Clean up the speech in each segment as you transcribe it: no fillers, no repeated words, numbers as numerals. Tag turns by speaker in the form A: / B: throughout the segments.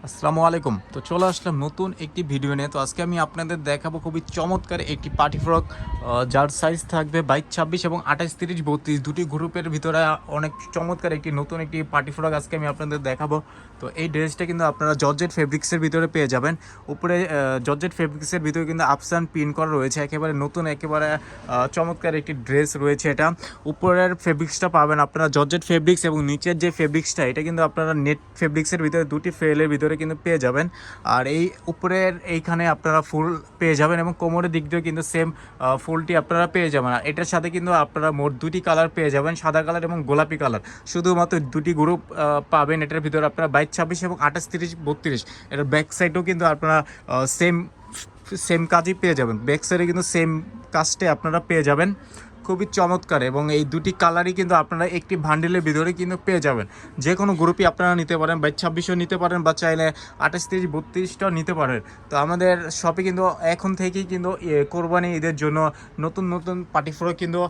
A: আসসালামু আলাইকুম। তো চলে আসলাম নতুন একটি ভিডিও নিয়ে। তো আজকে আমি আপনাদের দেখাবো খুবই চমৎকার একটি পার্টি ফ্রক, যার সাইজ থাকবে 22, 26 এবং 28, 30, 32 দুটি গ্রুপের ভিতরে অনেক চমৎকার একটি নতুন একটি পার্টি ফ্রক আজকে আমি আপনাদের দেখাবো। তো এই ড্রেসটা কিন্তু আপনারা জর্জেট ফেব্রিক্সের ভিতরে পেয়ে যাবেন। উপরে জর্জেট ফেব্রিক্সের ভিতরে কিন্তু আপসান পিন করা রয়েছে, একেবারে নতুন একেবারে চমৎকার একটি ড্রেস রয়েছে এটা। উপরের ফেব্রিক্সটা পাবেন আপনারা জর্জেট ফেব্রিক্স এবং নিচের যে ফেব্রিক্সটা এটা কিন্তু আপনারা নেট ফেব্রিক্সের ভিতরে দুটি ফেলের ভিতরে কিন্তু পেয়ে যাবেন। আর এই উপরের এইখানে আপনারা ফুল পেয়ে যাবেন এবং কোমরের দিক দিয়েও কিন্তু সেম ফুলটি আপনারা পেয়ে যাবেন। আর এটার সাথে কিন্তু আপনারা মোট দুটি কালার পেয়ে যাবেন, সাদা কালার এবং গোলাপি কালার। শুধুমাত্র দুটি গ্রুপ পাবেন এটার ভিতরে আপনারা 22, 26 এবং 28, 30, 32। এটার ব্যাক সাইডেও কিন্তু আপনারা সেম সেম কাজই পেয়ে যাবেন। ব্যাক সাইডে কিন্তু সেম কাজটাই আপনারা পেয়ে যাবেন। খুবই চমৎকার এবং এই দুটি কালারই কিন্তু আপনারা একটি বান্ডিলের ভিতরে কিন্তু পেয়ে যাবেন। যে কোনো গ্রুপই আপনারা নিতে পারেন, 22, 26ও নিতে পারেন বা চাইলে 28, 30, 32টাও নিতে পারেন। তো আমাদের শপে কিন্তু এখন থেকেই কিন্তু কোরবানি ঈদের জন্য নতুন নতুন পার্টি ফ্রক কিন্তু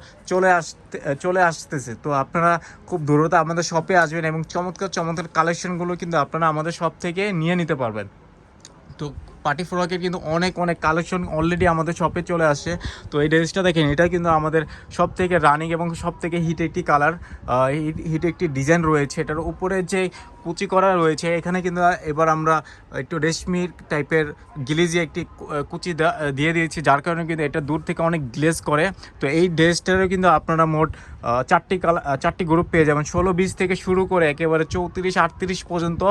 A: চলে আসতেছে। তো আপনারা খুব দ্রুত আমাদের শপে আসবেন এবং চমৎকার চমৎকার কালেকশনগুলো কিন্তু আপনারা আমাদের শপ থেকে নিয়ে নিতে পারবেন। তো পার্টি ফ্রকের কিন্তু অনেক অনেক কালেকশন অলরেডি আমাদের শপে চলে আসছে। তো এই ড্রেসটা দেখেন, এটা কিন্তু আমাদের সব থেকে রানিং এবং সব থেকে হিট একটি কালার, হিট একটি ডিজাইন রয়েছে। এটার উপরে যে কুচি করা রয়েছে এখানে কিন্তু এবার আমরা একটু রেশমির টাইপের গ্লেজি একটি কুচি দিয়ে দিয়েছি, যার কারণে কিন্তু এটা দূর থেকে অনেক গ্লেজ করে। তো এই ড্রেসটারও কিন্তু আপনারা মোট চারটি গ্রুপ পেয়ে যাবেন, 16, 20 থেকে শুরু করে একেবারে 34, 38 পর্যন্ত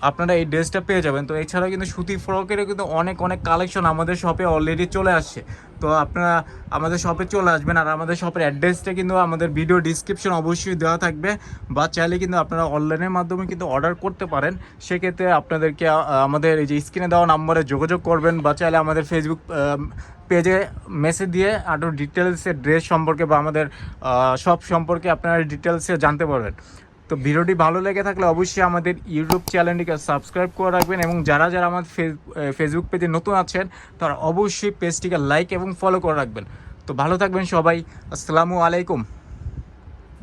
A: আপনারা এই ড্রেসটা পেয়ে যাবেন। তো এছাড়াও কিন্তু সুতি ফ্রকেরও কিন্তু অনেক অনেক কালেকশন আমাদের শপে অলরেডি চলে আসছে। তো আপনারা আমাদের শপে চলে আসবেন। আর আমাদের শপের অ্যাড্রেসটা কিন্তু আমাদের ভিডিও ডিসক্রিপশন অবশ্যই দেওয়া থাকবে, বা চাইলে কিন্তু আপনারা অনলাইনের মাধ্যমে কিন্তু অর্ডার করতে পারেন। সেক্ষেত্রে আপনাদেরকে আমাদের এই যে স্ক্রিনে দেওয়া নম্বরে যোগাযোগ করবেন, বা চাইলে আমাদের ফেসবুক পেজে মেসেজ দিয়ে আরও ডিটেলসের ড্রেস সম্পর্কে বা আমাদের শপ সম্পর্কে আপনারা ডিটেলসে জানতে পারবেন। তো ভিডিওটি ভালো লেগে থাকলে অবশ্যই আমাদের ইউটিউব চ্যানেলটিকে সাবস্ক্রাইব করে রাখবেন, এবং যারা যারা আমাদের ফেসবুক পেজে নতুন আছেন তারা অবশ্যই পেজটিকে লাইক এবং ফলো করে রাখবেন। তো ভালো থাকবেন সবাই। আসসালামু আলাইকুম।